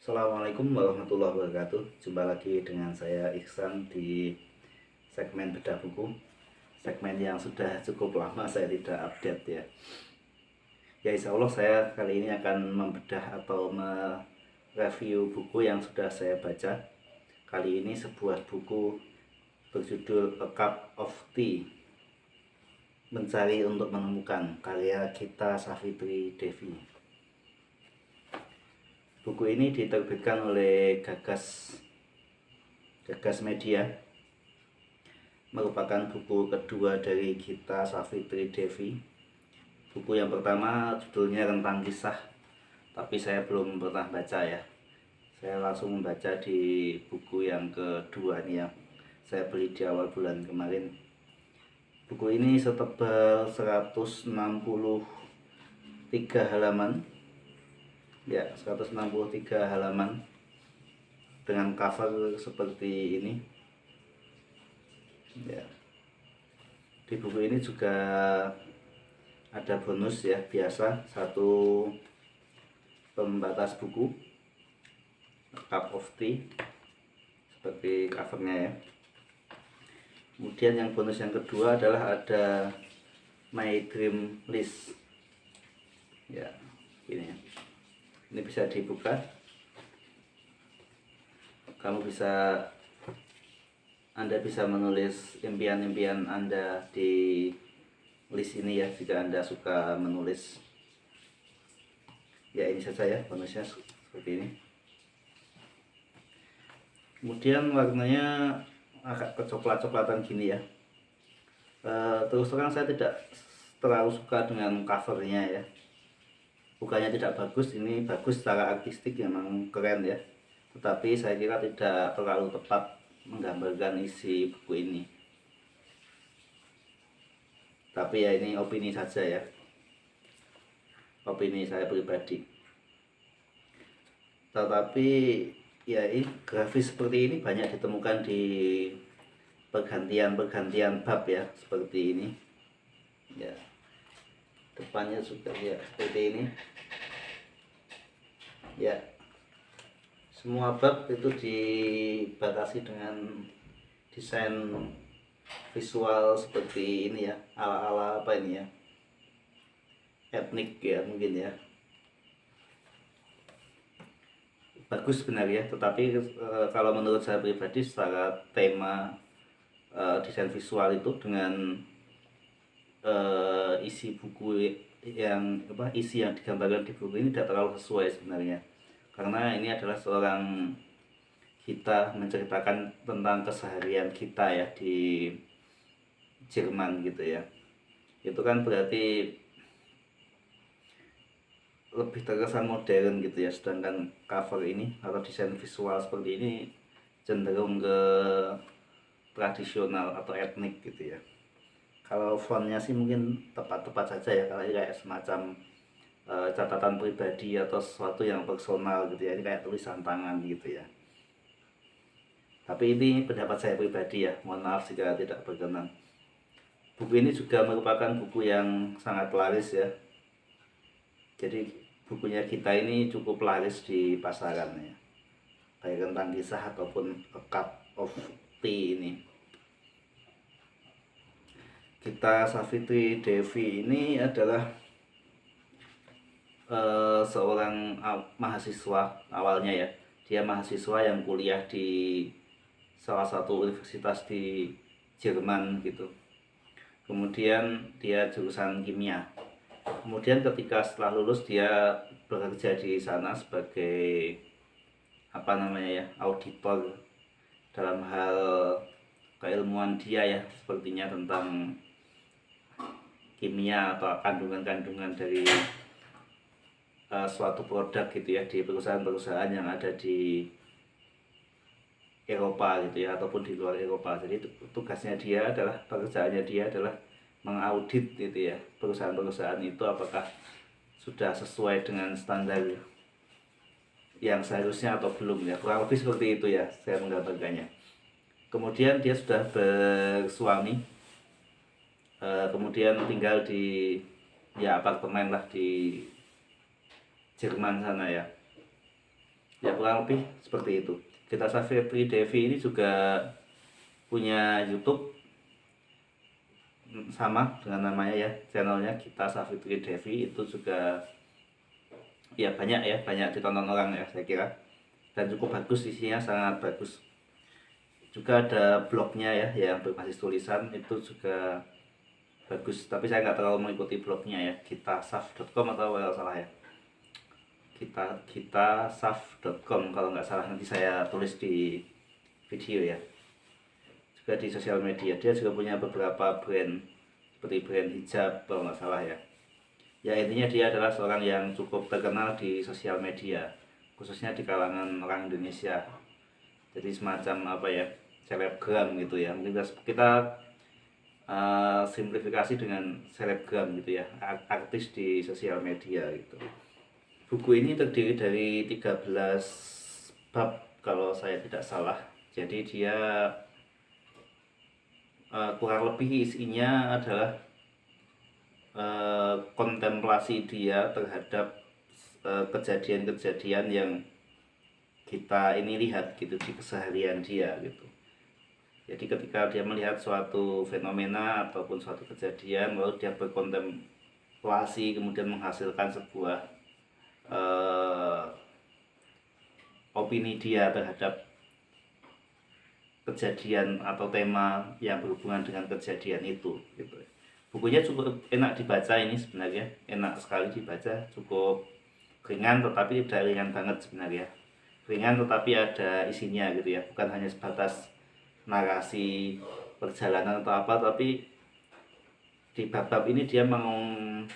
Assalamualaikum warahmatullahi wabarakatuh. Jumpa lagi dengan saya Iksan di segmen bedah buku. Segmen yang sudah cukup lama saya tidak update ya. Ya insya Allah saya kali ini akan membedah atau mereview buku yang sudah saya baca. Kali ini sebuah buku berjudul A Cup of Tea, Mencari untuk Menemukan, karya Gita Savitri Devi. Buku ini diterbitkan oleh Gagas Media, merupakan buku kedua dari Gita Savitri Devi. Buku yang pertama judulnya Rentang Kisah, tapi saya belum pernah baca ya. Saya langsung membaca di buku yang kedua nih, yang saya beli di awal bulan kemarin. Buku ini setebal 163 halaman. Ya, 163 halaman dengan cover seperti ini. Ya. Di buku ini juga ada bonus ya, biasa satu pembatas buku, cup of tea, seperti covernya ya. Kemudian yang bonus yang kedua adalah ada My Dream List. Ya, ini ya. Ini bisa dibuka. Anda bisa menulis impian-impian Anda di list ini ya, jika Anda suka menulis. Ya, ini saja ya bonusnya seperti ini. Kemudian warnanya agak kecoklat-coklatan gini ya. Terus terang saya tidak terlalu suka dengan covernya ya. Bukannya tidak bagus, ini bagus secara artistik, memang keren ya, tetapi saya kira tidak terlalu tepat menggambarkan isi buku ini. Tapi ya ini opini saja ya, opini saya pribadi. Tetapi ya ini grafis seperti ini banyak ditemukan di pergantian bab ya, seperti ini ya. Depannya juga ya seperti ini ya. Semua bab itu dibatasi dengan desain visual seperti ini ya, ala-ala apa ini ya, etnik ya mungkin ya. Bagus benar ya, tetapi kalau menurut saya pribadi secara tema desain visual itu dengan isi buku isi yang digambarkan di buku ini tidak terlalu sesuai sebenarnya, karena ini adalah seorang kita menceritakan tentang keseharian kita ya di Jerman gitu ya. Itu kan berarti lebih terkesan modern gitu ya, sedangkan cover ini atau desain visual seperti ini cenderung ke tradisional atau etnik gitu ya. Kalau fontnya sih mungkin tepat-tepat saja ya, karena ini kayak semacam catatan pribadi atau sesuatu yang personal gitu ya, ini kayak tulisan tangan gitu ya. Tapi ini pendapat saya pribadi ya, mohon maaf jika tidak berkenan. Buku ini juga merupakan buku yang sangat laris ya. Jadi bukunya kita ini cukup laris di pasaran ya, baik Rentang Kisah ataupun A Cup of Tea ini. Gita Savitri Devi ini adalah seorang mahasiswa awalnya ya. Dia mahasiswa yang kuliah di salah satu universitas di Jerman gitu. Kemudian dia jurusan kimia. Kemudian ketika setelah lulus dia bekerja di sana sebagai auditor dalam hal keilmuan dia ya, sepertinya tentang kimia atau kandungan-kandungan dari suatu produk gitu ya, di perusahaan-perusahaan yang ada di Eropa gitu ya, ataupun di luar Eropa. Jadi pekerjaannya dia adalah mengaudit gitu ya, perusahaan-perusahaan itu apakah sudah sesuai dengan standar yang seharusnya atau belum ya, kurang lebih seperti itu ya saya menggambarkannya. Kemudian dia sudah bersuami, kemudian tinggal di apartemen lah di Jerman sana ya. Ya kurang lebih seperti itu. Gita Savitri Devi ini juga punya YouTube sama dengan namanya ya, channelnya Gita Savitri Devi. Itu juga ya banyak ditonton orang ya saya kira, dan cukup bagus, isinya sangat bagus. Juga ada blognya ya yang berbasis tulisan, itu juga bagus, tapi saya nggak terlalu mengikuti blognya ya, gitasaf.com atau kalau salah ya, gitasaf.com kalau nggak salah, nanti saya tulis di video ya. Juga di sosial media dia juga punya beberapa brand, seperti brand hijab kalau nggak salah ya. Ya intinya dia adalah seorang yang cukup terkenal di sosial media, khususnya di kalangan orang Indonesia. Jadi semacam apa ya, selebgram gitu ya, mungkin kita simplifikasi dengan selebgram gitu ya, artis di sosial media gitu. Buku ini terdiri dari 13 bab kalau saya tidak salah. Jadi dia kurang lebih isinya adalah kontemplasi dia terhadap kejadian-kejadian yang kita ini lihat gitu di keseharian dia gitu. Jadi ketika dia melihat suatu fenomena ataupun suatu kejadian, lalu dia berkontemplasi kemudian menghasilkan sebuah opini dia terhadap kejadian atau tema yang berhubungan dengan kejadian itu gitu. Bukunya cukup enak dibaca, ini sebenarnya enak sekali dibaca, cukup ringan tetapi tidak ringan banget sebenarnya, ringan tetapi ada isinya gitu ya, bukan hanya sebatas narasi perjalanan atau apa, tapi di bab-bab ini dia mengangkat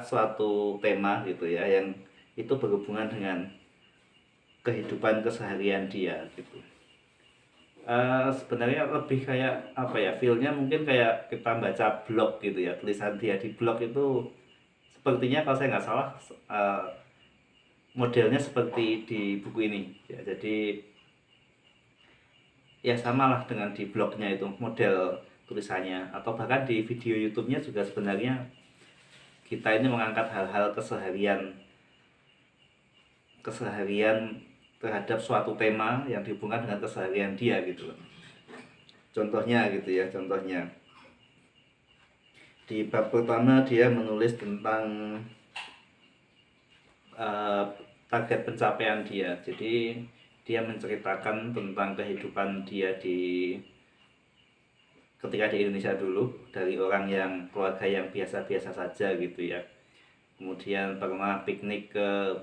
suatu tema gitu ya, yang itu berhubungan dengan kehidupan keseharian dia gitu. Sebenarnya lebih kayak apa ya, feelnya mungkin kayak kita baca blog gitu ya, tulisan dia di blog itu sepertinya kalau saya nggak salah modelnya seperti di buku ini ya. Jadi ya samalah dengan di blognya itu model tulisannya, atau bahkan di video YouTube-nya juga sebenarnya kita ini mengangkat hal-hal keseharian terhadap suatu tema yang dihubungkan dengan keseharian dia gitu. Contohnya gitu ya, contohnya di bab pertama dia menulis tentang target pencapaian dia. Jadi dia menceritakan tentang kehidupan dia ketika di Indonesia dulu, dari orang yang keluarga yang biasa-biasa saja gitu ya, kemudian pernah piknik ke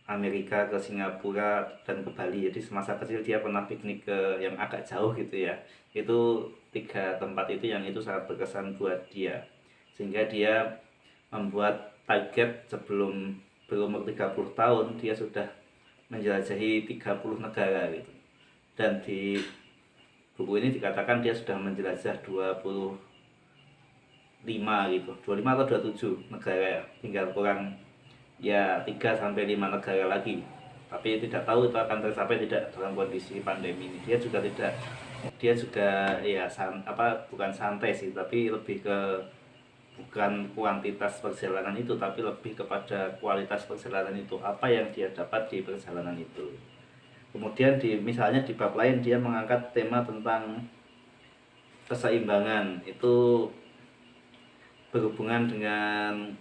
Amerika, ke Singapura, dan ke Bali. Jadi semasa kecil dia pernah piknik ke yang agak jauh gitu ya. Itu 3 tempat itu yang itu sangat berkesan buat dia, sehingga dia membuat target sebelum berumur 30 tahun dia sudah menjelajahi 30 negara gitu. Dan di buku ini dikatakan dia sudah menjelajah 25 gitu, 25 atau 27 negara, tinggal kurang ya 3-5 negara lagi. Tapi tidak tahu itu akan tercapai tidak dalam kondisi pandemi ini. Dia juga ya bukan santai sih, tapi lebih ke bukan kuantitas perjalanan itu, tapi lebih kepada kualitas perjalanan itu, apa yang dia dapat di perjalanan itu. Kemudian misalnya di bab lain dia mengangkat tema tentang keseimbangan, itu berhubungan dengan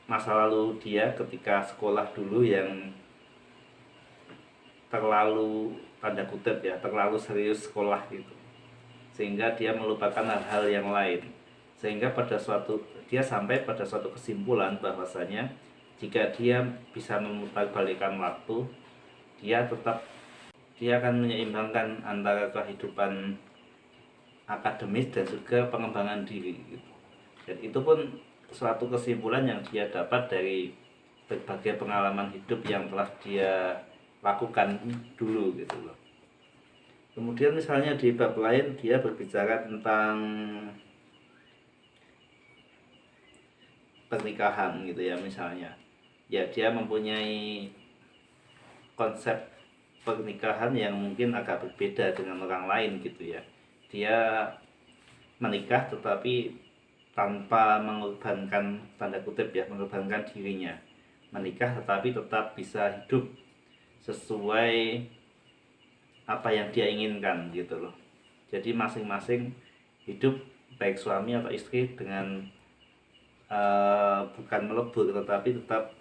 masa lalu dia ketika sekolah dulu yang terlalu, tanda kutip ya, terlalu serius sekolah gitu, sehingga dia melupakan hal-hal yang lain, sehingga dia sampai pada suatu kesimpulan bahwasanya jika dia bisa memutarbalikkan waktu, dia akan menyeimbangkan antara kehidupan akademis dan juga pengembangan diri gitu. Dan itu pun suatu kesimpulan yang dia dapat dari berbagai pengalaman hidup yang telah dia lakukan dulu gitu loh. Kemudian misalnya di bab lain dia berbicara tentang pernikahan gitu ya, misalnya ya dia mempunyai konsep pernikahan yang mungkin agak berbeda dengan orang lain gitu ya. Dia menikah tetapi tanpa mengorbankan, tanda kutip ya, mengorbankan dirinya. menikah tetapi tetap bisa hidup sesuai apa yang dia inginkan gitu loh. Jadi masing-masing hidup baik suami atau istri dengan bukan melebur tetapi tetap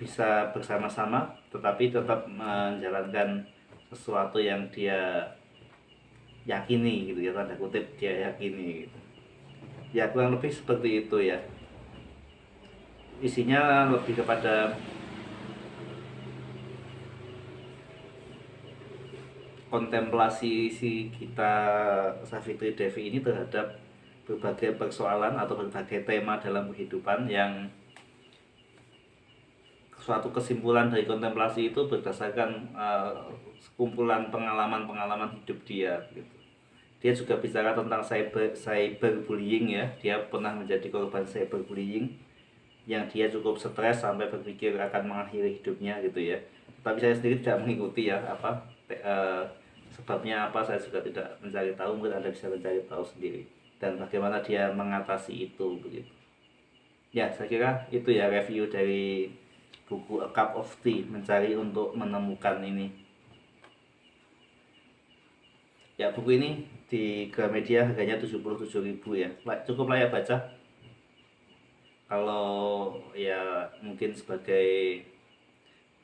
bisa bersama-sama, tetapi tetap menjalankan sesuatu yang dia yakini gitu ya, tanda kutip dia yakini gitu. Ya kurang lebih seperti itu ya, isinya lebih kepada kontemplasi si kita Savitri Devi ini terhadap berbagai persoalan atau berbagai tema dalam kehidupan, yang suatu kesimpulan dari kontemplasi itu berdasarkan kumpulan pengalaman-pengalaman hidup dia gitu. Dia juga bicara tentang cyberbullying ya, dia pernah menjadi korban cyberbullying yang dia cukup stres sampai berpikir akan mengakhiri hidupnya gitu ya. Tapi saya sendiri tidak mengikuti ya sebabnya apa, saya juga tidak mencari tahu, mungkin Anda bisa mencari tahu sendiri dan bagaimana dia mengatasi itu begitu. Ya, saya kira itu ya review dari buku A Cup of Tea, mencari untuk menemukan ini. Ya, buku ini di Gramedia harganya 77.000 ya. Cukup layak baca. Kalau ya mungkin sebagai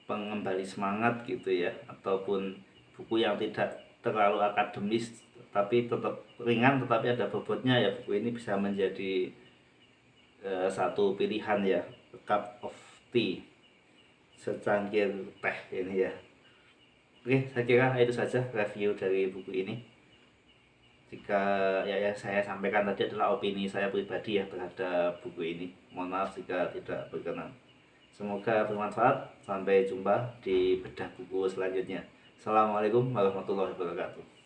pengembali semangat gitu ya, ataupun buku yang tidak terlalu akademis tapi tetap ringan tetapi ada bobotnya, ya buku ini bisa menjadi satu pilihan ya. A Cup of Tea, secangkir teh ini ya. Oke, saya kira itu saja review dari buku ini. Jika ya saya sampaikan tadi adalah opini saya pribadi ya terhadap buku ini. Mohon maaf jika tidak berkenan. Semoga bermanfaat. Sampai jumpa di bedah buku selanjutnya. Assalamualaikum warahmatullahi wabarakatuh.